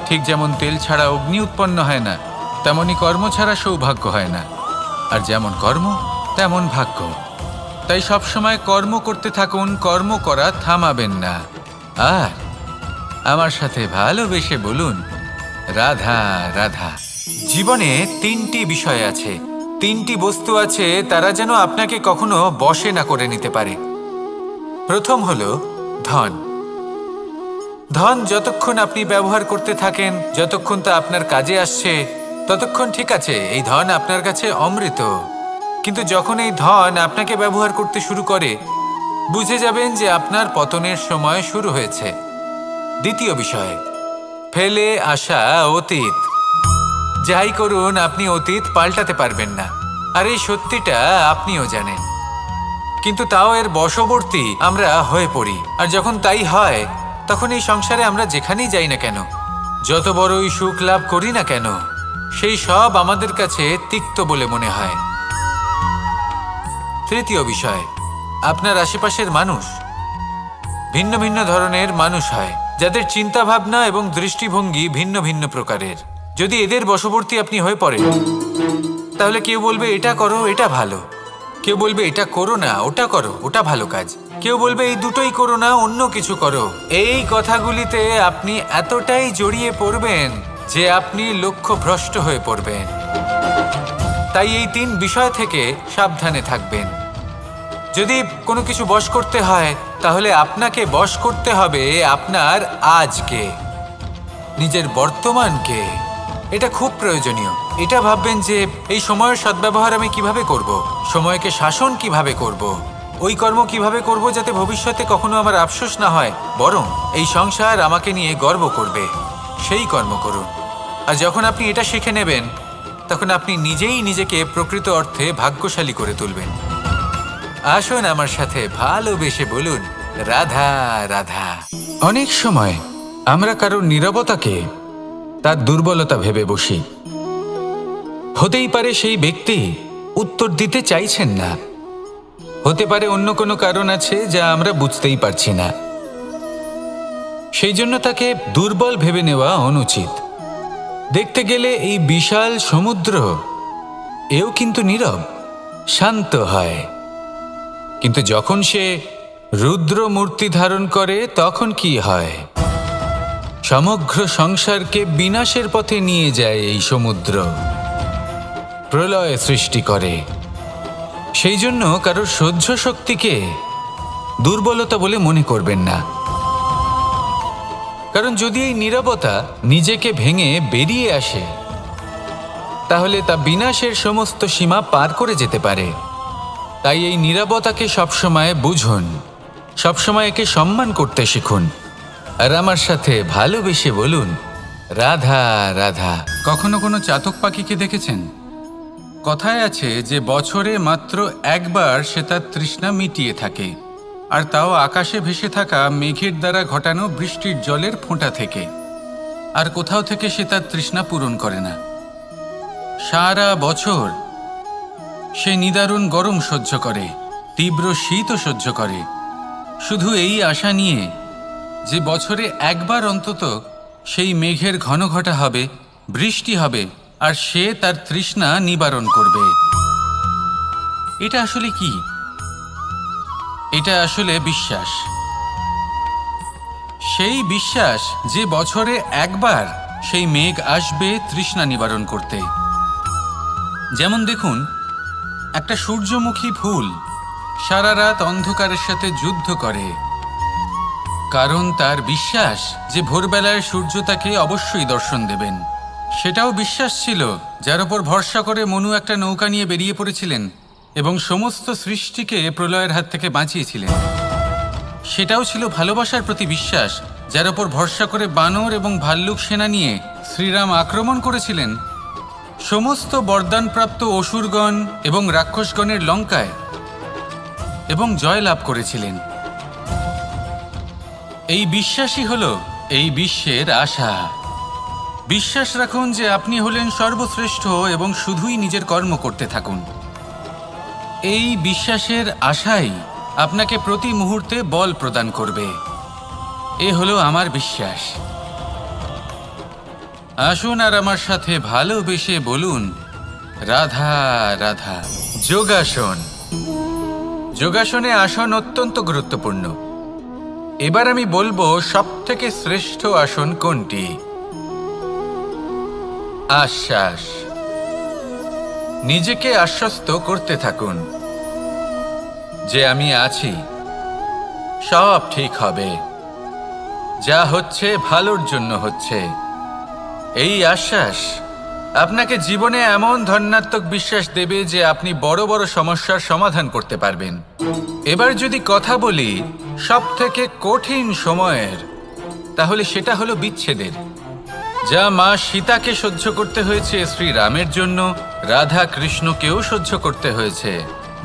ঠিক যেমন তেল ছাড়া অগ্নি উৎপন্ন হয় না, তেমনি কর্ম ছাড়া সৌভাগ্য হয় না। আর যেমন কর্ম তেমন ভাগ্য। তাই সবসময় কর্ম করতে থাকুন, কর্ম করা থামাবেন না। আর আমার সাথে ভালোবেসে বলুন, রাধা রাধা। জীবনে তিনটি বিষয় আছে, তিনটি বস্তু আছে, তারা যেন আপনাকে কখনো বশে না করে নিতে পারে। প্রথম হলো ধন। ধন যতক্ষণ আপনি ব্যবহার করতে থাকেন, যতক্ষণ তা আপনার কাজে আসছে, ততক্ষণ ঠিক আছে, এই ধন আপনার কাছে অমৃত। কিন্তু যখন এই ধন আপনাকে ব্যবহার করতে শুরু করে, বুঝে যাবেন যে আপনার পতনের সময় শুরু হয়েছে। দ্বিতীয় বিষয়, ফেলে আসা অতীত। যাই করুন, আপনি অতীত পাল্টাতে পারবেন না, আর এই সত্যিটা আপনিও জানেন। কিন্তু তাও এর বশবর্তী আমরা হয়ে পড়ি। আর যখন তাই হয়, তখন এই সংসারে আমরা যেখানেই যাই না কেন, যত বড়ই সুখ লাভ করি না কেন, সেই সব আমাদের কাছে তিক্ত বলে মনে হয়। তৃতীয় বিষয়, আপনার আশেপাশের মানুষ ভিন্ন ভিন্ন ধরনের মানুষ হয়, যাদের চিন্তা ভাবনা এবং দৃষ্টিভঙ্গি ভিন্ন ভিন্ন প্রকারের। যদি এদের বশবর্তী আপনি হয়ে পড়েন, তাহলে কেউ বলবে এটা করো, এটা ভালো। কেউ বলবে এটা করো না, ওটা করো, ওটা ভালো কাজ। কেউ বলবে এই দুটোই করো না, অন্য কিছু করো। এই কথাগুলিতে আপনি এতটাই জড়িয়ে পড়বেন যে আপনি লক্ষ্যভ্রষ্ট হয়ে পড়বেন। তাই এই তিন বিষয় থেকে সাবধানে থাকবেন। যদি কোনো কিছু বশ করতে হয়, তাহলে আপনাকে বশ করতে হবে আপনার আজকে, নিজের বর্তমানকে। এটা খুব প্রয়োজনীয়। এটা ভাববেন যে এই সময়ের সদ্ব্যবহার আমি কিভাবে করব, সময়কে শাসন কিভাবে করব, ওই কর্ম কিভাবে করব যাতে ভবিষ্যতে কখনো আমার আফসোস না হয়, বরং এই সংসার আমাকে নিয়ে গর্ব করবে, সেই কর্ম করুন। আর যখন আপনি এটা শিখে নেবেন, তখন আপনি নিজেই নিজেকে প্রকৃত অর্থে ভাগ্যশালী করে তুলবেন। আসুন আমার সাথে ভালোবেসে বলুন, রাধা রাধা। অনেক সময় আমরা কারোর নীরবতাকে তার দুর্বলতা ভেবে বসি। হতেই পারে সেই ব্যক্তি উত্তর দিতে চাইছেন না, হতে পারে অন্য কোনো কারণ আছে যা আমরা বুঝতেই পারছি না। সেই জন্য তাকে দুর্বল ভেবে নেওয়া অনুচিত। দেখতে গেলে এই বিশাল সমুদ্র এও কিন্তু নীরব, শান্ত হয়। কিন্তু যখন সে রুদ্র মূর্তি ধারণ করে তখন কি হয়? সমগ্র সংসারকে বিনাশের পথে নিয়ে যায় এই সমুদ্র, প্রলয় সৃষ্টি করে। সেই জন্য কারোর সহ্য শক্তিকে দুর্বলতা বলে মনে করবেন না, কারণ যদি এই নীরবতা নিজেকে ভেঙে বেরিয়ে আসে তাহলে তা বিনাশের সমস্ত সীমা পার করে যেতে পারে। তাই এই নীরবতাকে সবসময় বুঝুন, সবসময় একে সম্মান করতে শিখুন, আর আমার সাথে ভালোবেসে বলুন রাধা রাধা। কখনো কোনো চাতক পাখিকে দেখেছেন? কথায় আছে যে বছরে মাত্র একবার সে তার তৃষ্ণা মিটিয়ে থাকে, আর তাও আকাশে ভেসে থাকা মেঘের দ্বারা ঘটানো বৃষ্টির জলের ফোঁটা থেকে। আর কোথাও থেকে সে তার তৃষ্ণা পূরণ করে না। সারা বছর সে নিদারুণ গরম সহ্য করে, তীব্র শীতও সহ্য করে, শুধু এই আশা নিয়ে যে বছরে একবার অন্তত সেই মেঘের ঘন ঘটা হবে, বৃষ্টি হবে, আর সে তার তৃষ্ণা নিবারণ করবে। এটা আসলে কি? এটা আসলে বিশ্বাস। সেই বিশ্বাস যে বছরে একবার সেই মেঘ আসবে তৃষ্ণা নিবারণ করতে। যেমন দেখুন, একটা সূর্যমুখী ফুল সারা রাত অন্ধকারের সাথে যুদ্ধ করে, কারণ তার বিশ্বাস যে ভোরবেলায় সূর্য তাকে অবশ্যই দর্শন দেবেন। সেটাও বিশ্বাস ছিল যার উপর ভরসা করে মনু একটা নৌকা নিয়ে বেরিয়ে পড়েছিলেন এবং সমস্ত সৃষ্টিকে প্রলয়ের হাত থেকে বাঁচিয়েছিলেন। সেটাও ছিল ভালোবাসার প্রতি বিশ্বাস যার উপর ভরসা করে বানর এবং ভাল্লুক সেনা নিয়ে শ্রীরাম আক্রমণ করেছিলেন সমস্ত বরদানপ্রাপ্ত অসুরগণ এবং রাক্ষসগণের লঙ্কায় এবং জয় লাভ করেছিলেন। এই বিশ্বাসই হলো এই বিশ্বের আশা। বিশ্বাস রাখুন যে আপনি হলেন সর্বশ্রেষ্ঠ এবং শুধুই নিজের কর্ম করতে থাকুন। এই বিশ্বাসের আশাই আপনাকে প্রতি মুহূর্তে বল প্রদান করবে। এ হলো আমার বিশ্বাস। আসুন আর আমার সাথে ভালোবেসে বলুন রাধা রাধা। যোগাসন। যোগাসনে আসন অত্যন্ত গুরুত্বপূর্ণ। এবার আমি বলবো সবথেকে শ্রেষ্ঠ আসন কোনটি। আশ্বাস। নিজেকে আশ্বস্ত করতে থাকুন যে আমি আছি, সব ঠিক হবে, যা হচ্ছে ভালোর জন্য হচ্ছে। এই আশ্বাস আপনাকে জীবনে এমন ধন্যাত্মক বিশ্বাস দেবে যে আপনি বড় বড় সমস্যার সমাধান করতে পারবেন। এবার যদি কথা বলি সবথেকে কঠিন সময়ের, তাহলে সেটা হলো বিচ্ছেদের। যা মা সীতাকে সহ্য করতে হয়েছে শ্রীরামের জন্য, রাধা কৃষ্ণকেও সহ্য করতে হয়েছে।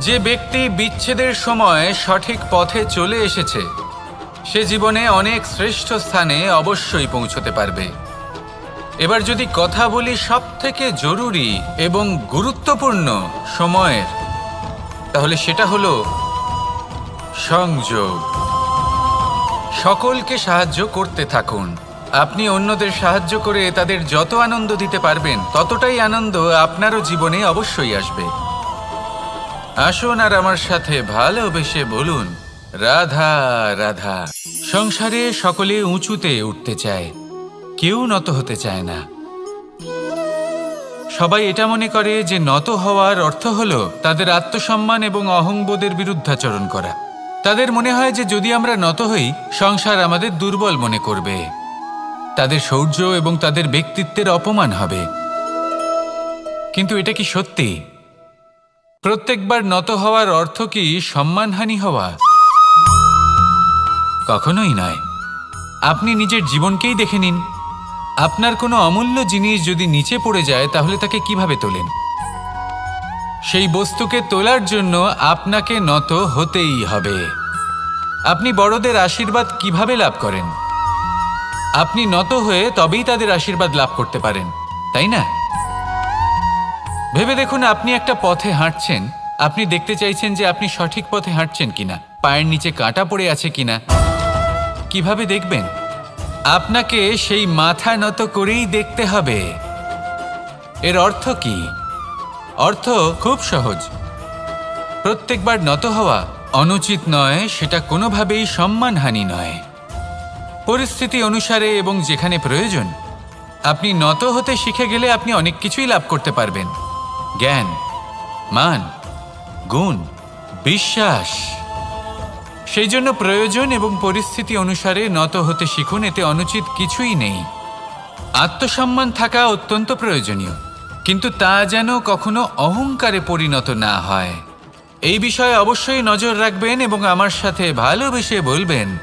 যে ব্যক্তি বিচ্ছেদের সময় সঠিক পথে চলে এসেছে সে জীবনে অনেক শ্রেষ্ঠ স্থানে অবশ্যই পৌঁছতে পারবে। এবার যদি কথা বলি সবথেকে জরুরি এবং গুরুত্বপূর্ণ সময়ের, তাহলে সেটা হলো সংযোগ। সকলকে সাহায্য করতে থাকুন। আপনি অন্যদের সাহায্য করে তাদের যত আনন্দ দিতে পারবেন ততটাই আনন্দ আপনারও জীবনে অবশ্যই আসবে। আসুন আর আমার সাথে ভালোবেসে বলুন রাধা রাধা। সংসারে সকলে উঁচুতে উঠতে চায়, কেউ নত হতে চায় না। সবাই এটা মনে করে যে নত হওয়ার অর্থ হলো তাদের আত্মসম্মান এবং অহংবোধের বিরুদ্ধাচরণ করা। তাদের মনে হয় যে যদি আমরা নত হই সংসার আমাদের দুর্বল মনে করবে, তাদের শৌর্য এবং তাদের ব্যক্তিত্বের অপমান হবে। কিন্তু এটা কি সত্যি? প্রত্যেকবার নত হওয়ার অর্থ কি সম্মানহানি হওয়া? কখনোই নয়। আপনি নিজের জীবনকেই দেখে নিন। আপনার কোনো অমূল্য জিনিস যদি নিচে পড়ে যায় তাহলে তাকে কিভাবে তোলেন? সেই বস্তুকে তোলার জন্য আপনাকে নত হতেই হবে। আপনি বড়দের আশীর্বাদ কিভাবে লাভ করেন? আপনি নত হয়ে তবেই তাদের আশীর্বাদ লাভ করতে পারেন, তাই না? ভেবে দেখুন, আপনি একটা পথে হাঁটছেন, আপনি দেখতে চাইছেন যে আপনি সঠিক পথে হাঁটছেন কিনা, পায়ের নিচে কাঁটা পড়ে আছে কিনা। কিভাবে দেখবেন? আপনাকে সেই মাথা নত করেই দেখতে হবে। এর অর্থ কি? অর্থ খুব সহজ। প্রত্যেকবার নত হওয়া অনুচিত নয়, সেটা কোনোভাবেই সম্মানহানি নয়। পরিস্থিতি অনুসারে এবং যেখানে প্রয়োজন আপনি নত হতে শিখে গেলে আপনি অনেক কিছুই লাভ করতে পারবেন। জ্ঞান, মান, গুণ, বিশ্বাস। সেই জন্য প্রয়োজন এবং পরিস্থিতি অনুসারে নত হতে শিখুন, এতে অনুচিত কিছুই নেই। আত্মসম্মান থাকা অত্যন্ত প্রয়োজনীয়, কিন্তু তা যেন কখনো অহংকারে পরিণত না হয়। এই বিষয়ে অবশ্যই নজর রাখবেন এবং আমার সাথে ভালোবেসে বলবেন,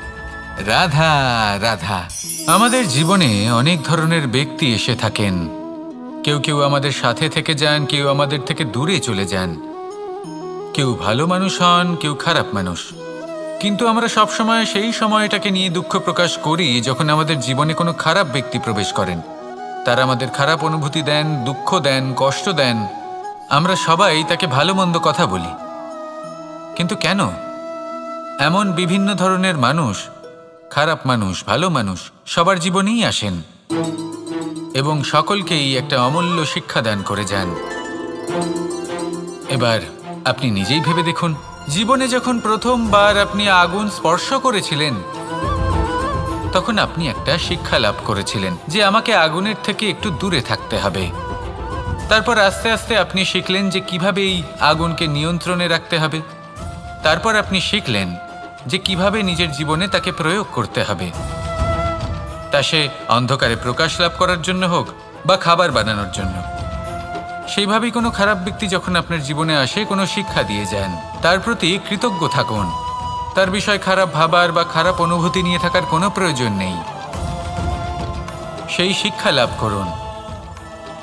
রাধা রাধা। আমাদের জীবনে অনেক ধরনের ব্যক্তি এসে থাকেন। কেউ কেউ আমাদের সাথে থেকে যান, কেউ আমাদের থেকে দূরে চলে যান। কেউ ভালো মানুষ হন, কেউ খারাপ মানুষ। কিন্তু আমরা সবসময় সেই সময়টাকে নিয়ে দুঃখ প্রকাশ করি যখন আমাদের জীবনে কোনো খারাপ ব্যক্তি প্রবেশ করেন। তারা আমাদের খারাপ অনুভূতি দেন, দুঃখ দেন, কষ্ট দেন। আমরা সবাই তাকে ভালো মন্দ কথা বলি। কিন্তু কেন? এমন বিভিন্ন ধরনের মানুষ, খারাপ মানুষ, ভালো মানুষ সবার জীবনেই আসেন এবং সকলকেই একটা অমূল্য শিক্ষা দান করে যান। এবার আপনি নিজেই ভেবে দেখুন, জীবনে যখন প্রথমবার আপনি আগুন স্পর্শ করেছিলেন তখন আপনি একটা শিক্ষা লাভ করেছিলেন যে আমাকে আগুনের থেকে একটু দূরে থাকতে হবে। তারপর আস্তে আস্তে আপনি শিখলেন যে কিভাবে এই আগুনকে নিয়ন্ত্রণে রাখতে হবে। তারপর আপনি শিখলেন যে কিভাবে নিজের জীবনে তাকে প্রয়োগ করতে হবে, তা সে অন্ধকারে প্রকাশ লাভ করার জন্য হোক বা খাবার বানানোর জন্য। সেইভাবেই কোনো খারাপ ব্যক্তি যখন আপনার জীবনে আসে কোনো শিক্ষা দিয়ে যান, তার প্রতি কৃতজ্ঞ থাকুন। তার বিষয় খারাপ ভাবার বা খারাপ অনুভূতি নিয়ে থাকার কোনো প্রয়োজন নেই। সেই শিক্ষা লাভ করুন,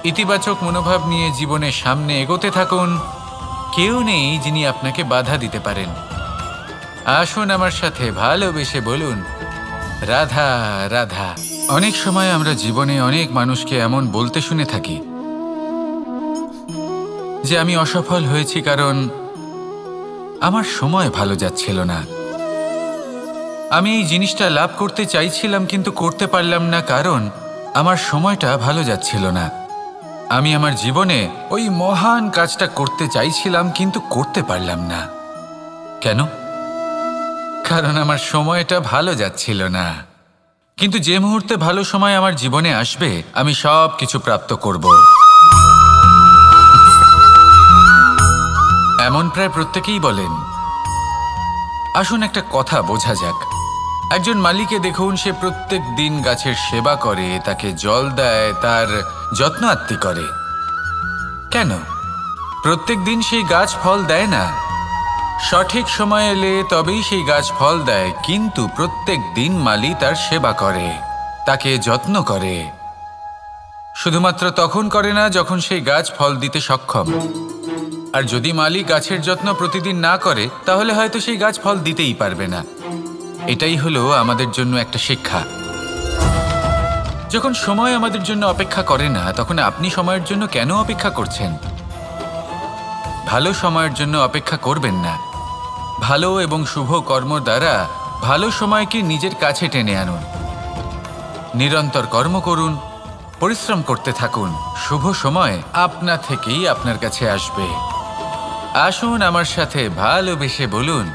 ইতিবাচক মনোভাব নিয়ে জীবনের সামনে এগোতে থাকুন। কেউ নেই যিনি আপনাকে বাধা দিতে পারেন। আসুন আমার সাথে ভালোবেসে বলুন, রাধা রাধা। অনেক সময় আমরা জীবনে অনেক মানুষকে এমন বলতে শুনে থাকি যে আমি অসফল হয়েছি কারণ আমার সময় ভালো যাচ্ছিল না। আমি এই জিনিসটা লাভ করতে চাইছিলাম কিন্তু করতে পারলাম না কারণ আমার সময়টা ভালো যাচ্ছিল না। আমি আমার জীবনে ওই মহান কাজটা করতে চাইছিলাম কিন্তু করতে পারলাম না। কেন? কারণ আমার সময়টা ভালো যাচ্ছিল না। কিন্তু যে মুহূর্তে ভালো সময় আমার জীবনে আসবে আমি সব কিছু প্রাপ্ত করব। এমন প্রায় প্রত্যেকেই বলেন। আসুন একটা কথা বোঝা যাক। একজন মালিকে দেখুন, সে প্রত্যেক দিন গাছের সেবা করে, তাকে জল দেয়, তার যত্ন আত্তি করে। কেন? প্রত্যেক দিন সেই গাছ ফল দেয় না। সঠিক সময় এলে তবেই সেই গাছ ফল দেয়, কিন্তু প্রত্যেক দিন মালি তার সেবা করে, তাকে যত্ন করে। শুধুমাত্র তখন করে না যখন সেই গাছ ফল দিতে সক্ষম। আর যদি মালি গাছের যত্ন প্রতিদিন না করে তাহলে হয়তো সেই গাছ ফল দিতেই পারবে না। এটাই হলো আমাদের জন্য একটা শিক্ষা। যখন সময় আমাদের জন্য অপেক্ষা করে না তখন আপনি সময়ের জন্য কেন অপেক্ষা করছেন? ভালো সময়ের জন্য অপেক্ষা করবেন না। ভালো এবং শুভ কর্ম দ্বারা ভালো সময়কে নিজের কাছে টেনে আনুন। নিরন্তর কর্ম করুন, পরিশ্রম করতে থাকুন। শুভ সময় আপনা থেকেই আপনার কাছে আসবে। আসুন আমার সাথে ভালোবেসে বলুন,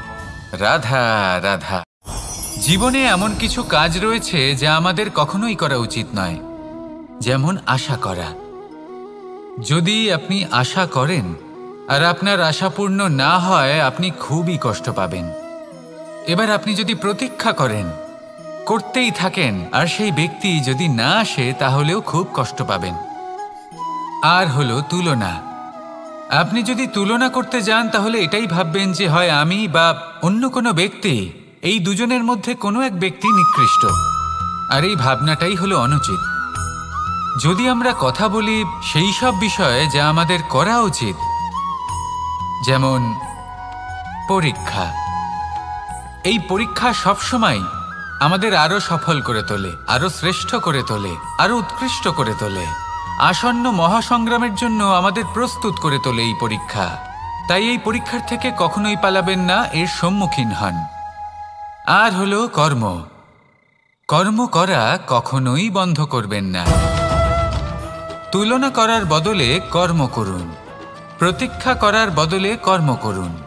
রাধা রাধা। জীবনে এমন কিছু কাজ রয়েছে যা আমাদের কখনোই করা উচিত নয়, যেমন আশা করা। যদি আপনি আশা করেন আর আপনার আশা পূর্ণ না হয় আপনি খুবই কষ্ট পাবেন। এবার আপনি যদি প্রতীক্ষা করেন, করতেই থাকেন, আর সেই ব্যক্তি যদি না আসে তাহলেও খুব কষ্ট পাবেন। আর হলো তুলনা। আপনি যদি তুলনা করতে যান তাহলে এটাই ভাববেন যে হয় আমি বা অন্য কোনো ব্যক্তি, এই দুজনের মধ্যে কোনো এক ব্যক্তি নিকৃষ্ট। আর এই ভাবনাটাই হলো অনুচিত। যদি আমরা কথা বলি সেই সব বিষয়ে যা আমাদের করা উচিত, যেমন পরীক্ষা। এই পরীক্ষা সবসময় আমাদের আরো সফল করে তোলে, আরো শ্রেষ্ঠ করে তোলে, আরো উৎকৃষ্ট করে তোলে। আসন্ন মহাসংগ্রামের জন্য আমাদের প্রস্তুত করে তোলে এই পরীক্ষা। তাই এই পরীক্ষার থেকে কখনোই পালাবেন না, এর সম্মুখীন হন। আর হলো কর্ম। কর্ম করা কখনোই বন্ধ করবেন না। তুলনা করার বদলে কর্ম করুন, প্রতীক্ষা করার বদলে কর্ম করুন।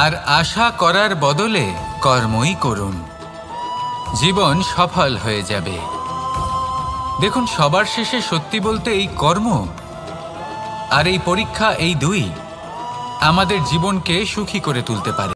আর আশা করার বদলে কর্মই করুন। জীবন সফল হয়ে যাবে। দেখুন, সবার শেষে সত্যি বলতে এই কর্ম আর এই পরীক্ষা, এই দুই আমাদের জীবনকে সুখী করে তুলতে পারে।